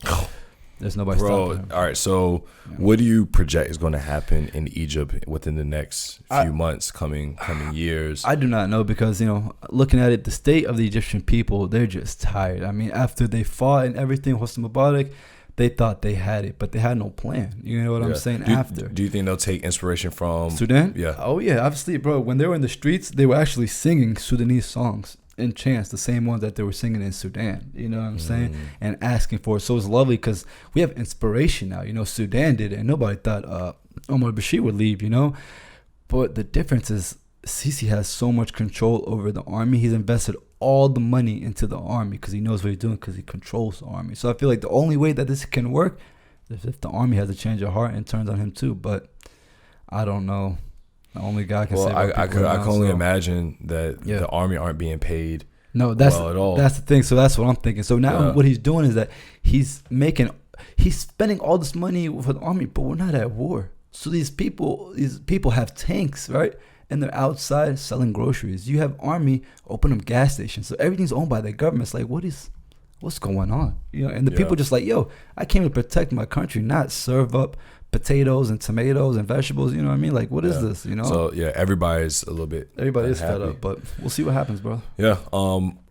there's nobody stopping him. All right, so what do you project is going to happen in Egypt within the next few months, coming years? I do not know, because, you know, looking at it, the state of the Egyptian people, they're just tired. I mean, after they fought and everything, Hosni Mubarak, they thought they had it, but they had no plan. You know what I'm saying? Do you think they'll take inspiration from Sudan? Yeah. Oh, yeah. Obviously, bro, when they were in the streets, they were actually singing Sudanese songs in chants, the same ones that they were singing in Sudan. You know what I'm saying? And asking for it. So it's lovely because we have inspiration now. You know, Sudan did it, and nobody thought Omar Bashir would leave, you know? But the difference is Sisi has so much control over the army. He's invested all the money into the army because he knows what he's doing, because he controls the army. So I feel like the only way that this can work is if the army has a change of heart and turns on him too. But I don't know. The only guy can say. I can only imagine that the army aren't being paid. No, that's well at all. That's the thing. So that's what I'm thinking. So now what he's doing is that he's spending all this money for the army, but we're not at war. So these people have tanks, right? And they're outside selling groceries. You have army open up gas stations, so everything's owned by the government. It's like, what's going on? You know, and the people just like, yo, I came to protect my country, not serve up potatoes and tomatoes and vegetables. You know what I mean? Like, what is this? You know? So everybody's a little bit. Everybody is fed up, but we'll see what happens, bro. Yeah.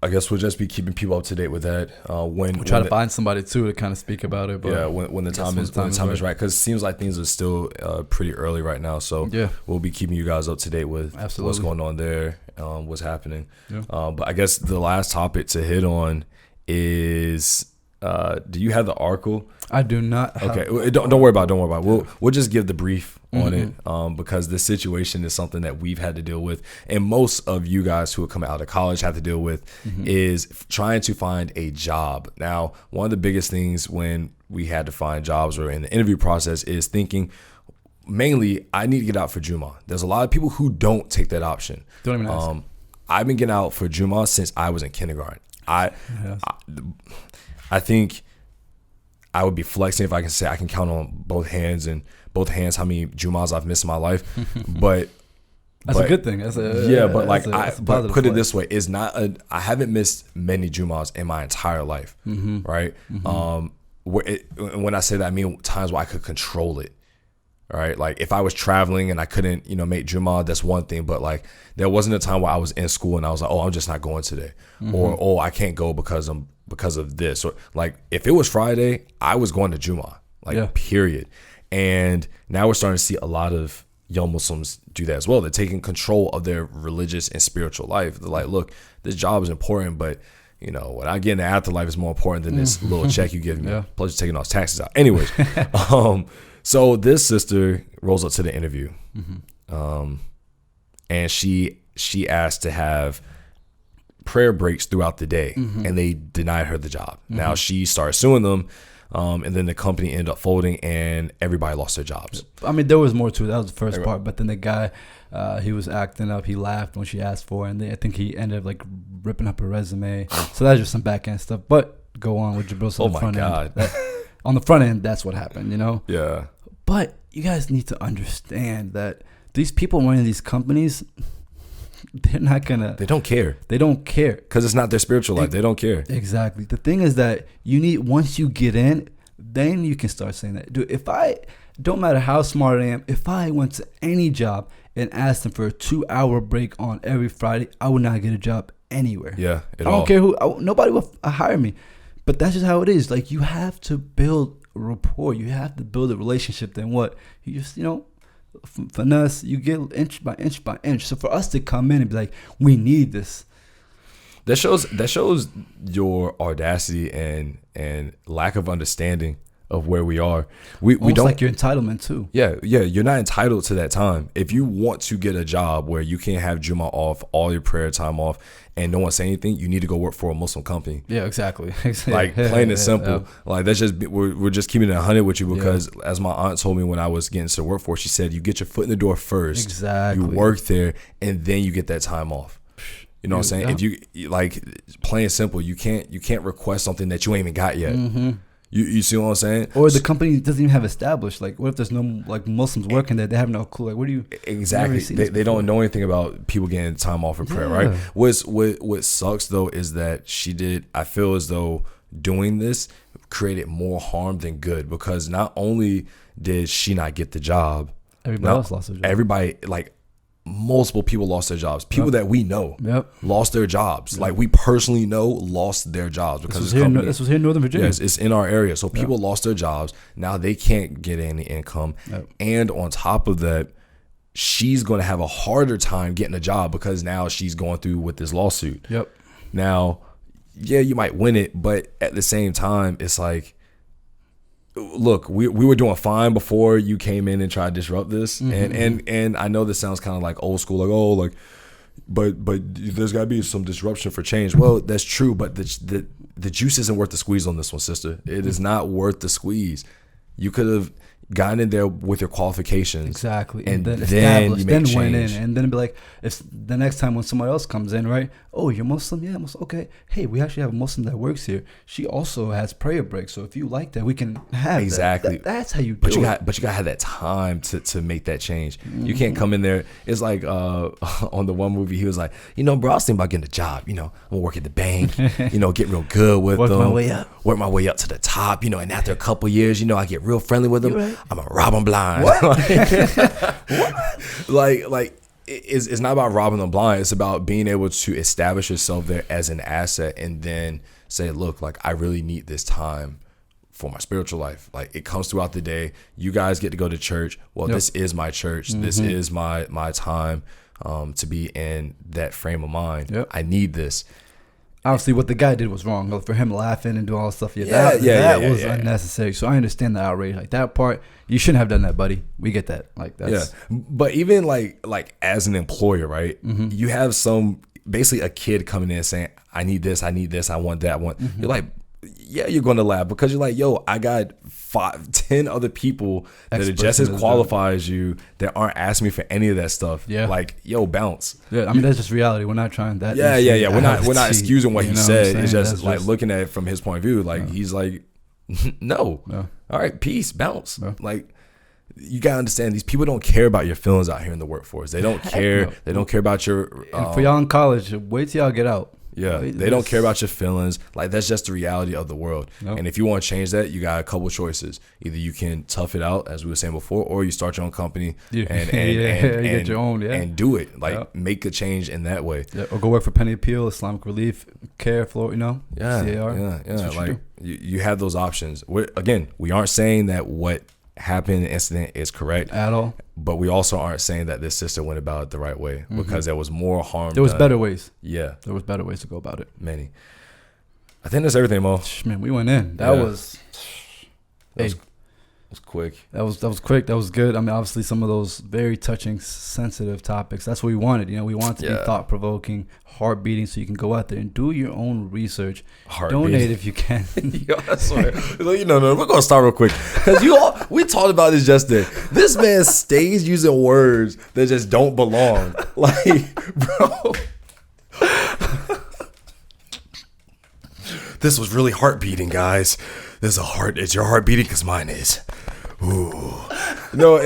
I guess we'll just be keeping people up to date with that. We'll try to find somebody too to kind of speak about it. But when the time is right, because it seems like things are still pretty early right now. So we'll be keeping you guys up to date with what's going on there, what's happening. Yeah. But I guess the last topic to hit on is. Do you have the article? I do not. Okay, don't worry about it. We'll just give the brief on it, because the situation is something that we've had to deal with, and most of you guys who are coming out of college have to deal with is trying to find a job. Now, one of the biggest things when we had to find jobs or in the interview process is thinking, mainly, I need to get out for Juma. There's a lot of people who don't take that option. Don't even ask. I've been getting out for Juma since I was in kindergarten. I think I would be flexing if I can say I can count on both hands how many Jumas I've missed in my life. But that's a good thing. But put it this way, I haven't missed many Jumas in my entire life, right? When I say that, I mean times where I could control it. All right, like if I was traveling and I couldn't, make Juma, that's one thing. But like there wasn't a time where I was in school and I was like, oh, I'm just not going today, or I can't go because of this. Or like if it was Friday, I was going to Juma, period. And now we're starting to see a lot of young Muslims do that as well. They're taking control of their religious and spiritual life. They're like, look, this job is important, but what I get in the afterlife is more important than this little check you give me. Plus you're taking all taxes out. Anyways, so this sister rolls up to the interview, and she asked to have prayer breaks throughout the day, and they denied her the job. Now she started suing them, and then the company ended up folding, and everybody lost their jobs. I mean, there was more to it. That was the first part, but then the guy, he was acting up. He laughed when she asked for it, and I think he ended up like ripping up her resume. So that's just some back end stuff. But go on with Jabril. Oh my God. On the front end, that's what happened, Yeah. But you guys need to understand that these people running these companies, they're not gonna. They don't care. They don't care because it's not their spiritual life. They don't care. Exactly. The thing is that once you get in, then you can start saying that. Dude, don't matter how smart I am, if I went to any job and asked them for a 2-hour break on every Friday, I would not get a job anywhere. Yeah, I don't care who. Nobody will hire me. But that's just how it is. Like, you have to build rapport. You have to build a relationship. Then what? You just, finesse. You get inch by inch by inch. So for us to come in and be like, we need this. That shows your audacity and lack of understanding of where we are. We don't like your entitlement too. Yeah. You're not entitled to that time. If you want to get a job where you can't have Jummah off, all your prayer time off, and no one say anything, you need to go work for a Muslim company. Yeah, exactly. Like plain and simple. Like that's just we're just keeping it 100 with you because as my aunt told me when I was getting to the workforce, she said you get your foot in the door first. Exactly. You work there, and then you get that time off. You know what I'm saying? Yeah. If you like plain and simple, you can't request something that you ain't even got yet. Mm-hmm. You see what I'm saying? Or the company doesn't even have established. Like, what if there's no like Muslims working there? They have no clue. Like, what do you exactly? They don't know anything about people getting time off for prayer, right? What sucks though is that she did. I feel as though doing this created more harm than good because not only did she not get the job, everybody else lost their job. Everybody like. Multiple people lost their jobs. People that we know lost their jobs. Like we personally know lost their jobs because this was here in Northern Virginia. Yes, it's in our area. So people lost their jobs. Now they can't get any income. And on top of that, she's going to have a harder time getting a job because now she's going through with this lawsuit. Now, you might win it, but at the same time, it's like, look, we were doing fine before you came in and tried to disrupt this, and I know this sounds kind of like old school, but there's got to be some disruption for change. Well, that's true, but the juice isn't worth the squeeze on this one, sister. It is not worth the squeeze. You could have gotten in there with your qualifications exactly, and then you make change. Went in, and then be like, if the next time when somebody else comes in, right? Oh, you're Muslim, yeah, Muslim. Okay, hey, we actually have a Muslim that works here. She also has prayer breaks, so if you like that, we can have exactly. That's how you do it. But you gotta have that time to make that change. You can't come in there. It's like on the one movie, he was like, bro, I was thinking about getting a job. I'm gonna work at the bank. Get real good with them. Work my way up to the top. And after a couple years, I get real friendly with them. Right. I'm gonna rob them blind. What? Like it's not about robbing them blind. It's about being able to establish yourself there as an asset and then say, look, like I really need this time for my spiritual life. Like it comes throughout the day. You guys get to go to church. Well, this is my church. This is my time to be in that frame of mind. I need this. Obviously, what the guy did was wrong. For him laughing and doing all this stuff, that was unnecessary. So I understand the outrage. Like that part, you shouldn't have done that, buddy. We get that. Like that's But even like as an employer, right? You have basically a kid coming in saying, "I need this. I need this. I want that. I want." You're like, you're going to laugh because you're like, yo, I got 10 other people that are just as qualified as you that aren't asking me for any of that stuff. Like, yo, bounce. I mean, that's just reality. We're not trying that. We're not excusing what he said. It's just like looking at it from his point of view. Like he's like, no. All right, peace, bounce. Like you gotta understand, these people don't care about your feelings out here in the workforce. They don't care. They don't care about your. And for y'all in college, wait till y'all get out. They don't care about your feelings. Like that's just the reality of the world. And if you want to change that, you got a couple choices. Either you can tough it out, as we were saying before, or you start your own company and get your own and do it. Like make a change in that way. Or go work for Penny Appeal, Islamic Relief, Care, CAR. Like you have those options. We aren't saying that what happened in the incident is correct at all, but we also aren't saying that this sister went about it the right way because there was more harm. There was better ways. There was better ways to go about it. Many. I think that's everything, Mo. Man, we went in. That was quick. That was quick. That was good. I mean, obviously, some of those very touching, sensitive topics. That's what we wanted. We wanted to be thought provoking, heart beating, so you can go out there and do your own research. Donate if you can. Yo, I swear. No, we're gonna start real quick because we talked about this yesterday. This man stays using words that just don't belong. Like, bro. This was really heart beating, guys. Is your heart beating? Because mine is. Ooh. No,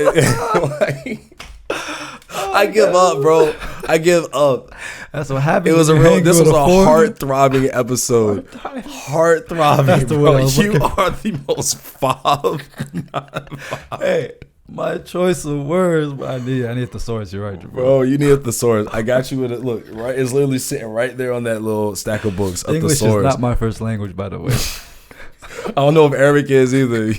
I give up, bro. I give up. That's what happened. This was a heart-throbbing episode. Heart-throbbing, bro. You are the most fob. Hey, My choice of words. I need a thesaurus. You're right, bro. You need a thesaurus. I got you with it. Look, right. It's literally sitting right there on that little stack of books. English is not my first language, by the way. I don't know if Arabic is either.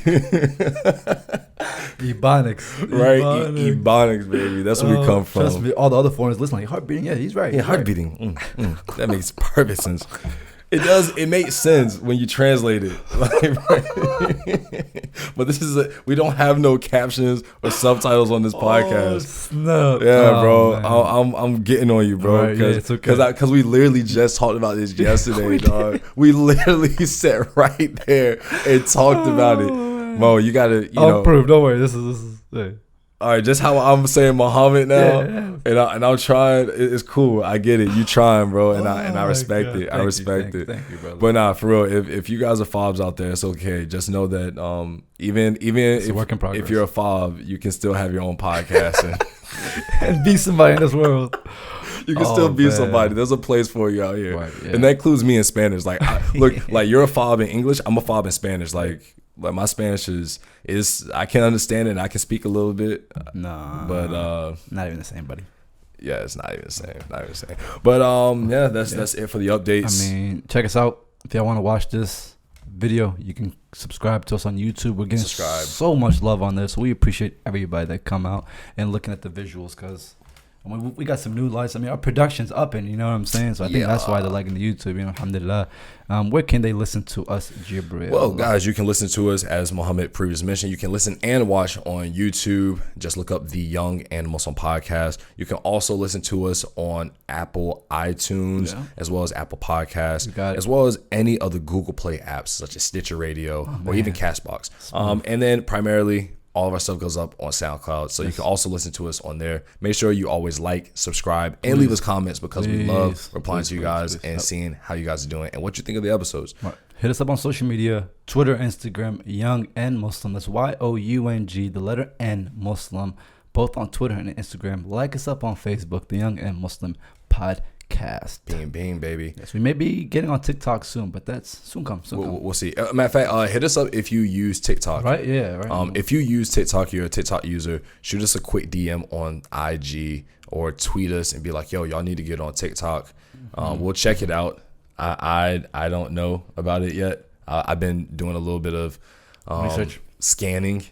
Ebonics. Right? Ebonics, baby. That's where we come from. Trust me, all the other foreigners listen like, heart beating. Yeah, he's right. Yeah, heart beating. That makes perfect sense. It does. It makes sense when you translate it. But we don't have no captions or subtitles on this podcast. No. Yeah, bro. I'm getting on you, bro. Because we literally just talked about this yesterday, dog. We literally sat right there and talked about it. Mo, you gotta. I'll prove. Don't worry. This is. Yeah. All right, just how I'm saying Muhammad now, and I'm trying. It's cool. I get it. You trying, bro, and I respect it. I respect it. Thank you, brother. But nah, for real. If you guys are fobs out there, it's okay. Just know that even if you're a fob, you can still have your own podcast and be somebody in this world. You can still be somebody. There's a place for you out here, right, and that includes me in Spanish. Like, look, like you're a fob in English. I'm a fob in Spanish. Like my Spanish is I can understand it and I can speak a little bit. Nah, but not even the same, buddy. Yeah, it's not even the same. Not even the same. But that's it for the updates. I mean, check us out if y'all want to watch this video. You can subscribe to us on YouTube. We're getting so much love on this. We appreciate everybody that come out and looking at the visuals because we got some new lights. I mean, our production's up, and you know what I'm saying. So I think that's why they're liking the YouTube. You know, alhamdulillah. Where can they listen to us, Jibril? Well, guys, you can listen to us as Muhammad previously mentioned. You can listen and watch on YouTube. Just look up the Young and Muslim Podcast. You can also listen to us on Apple iTunes as well as Apple Podcasts, as well as any other Google Play apps such as Stitcher Radio or even Castbox. And then primarily, all of our stuff goes up on SoundCloud, so you can also listen to us on there. Make sure you always like, subscribe, and leave us comments because we love replying to you guys and seeing how you guys are doing and what you think of the episodes. Right. Hit us up on social media, Twitter, Instagram, Young and Muslim. That's YOUNG, the letter N, Muslim, both on Twitter and Instagram. Like us up on Facebook, the Young and Muslim Podcast. Bing, baby. Yes, we may be getting on TikTok soon, but that's soon come. We'll see. Matter of fact, hit us up if you use TikTok. Right, yeah, right. If you use TikTok, you're a TikTok user, shoot us a quick DM on IG or tweet us and be like, yo, y'all need to get on TikTok. We'll check it out. I don't know about it yet. I've been doing a little bit of research, scanning.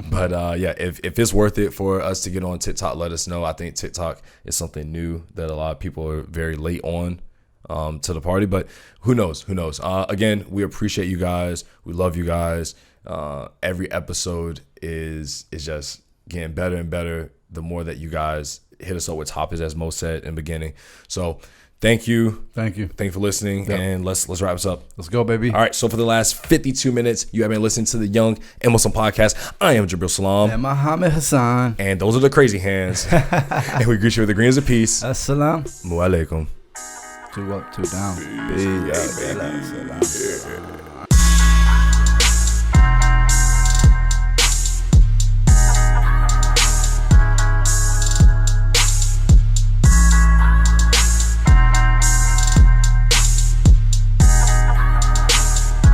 But if it's worth it for us to get on TikTok, let us know. I think TikTok is something new that a lot of people are very late on to the party, but who knows? Again, we appreciate you guys. We love you guys. Every episode is just getting better and better the more that you guys hit us up with topics, as Mo said in the beginning. So thank you for listening, and let's wrap this up. Let's go, baby. All right, so for the last 52 minutes, you have been listening to the Young and Muslim Podcast. I am Jibril Salam. And Muhammad Hassan. And those are the crazy hands. And we greet you with the greens of peace. Assalamu alaikum. 2 up, 2 down. Peace. Yeah, baby.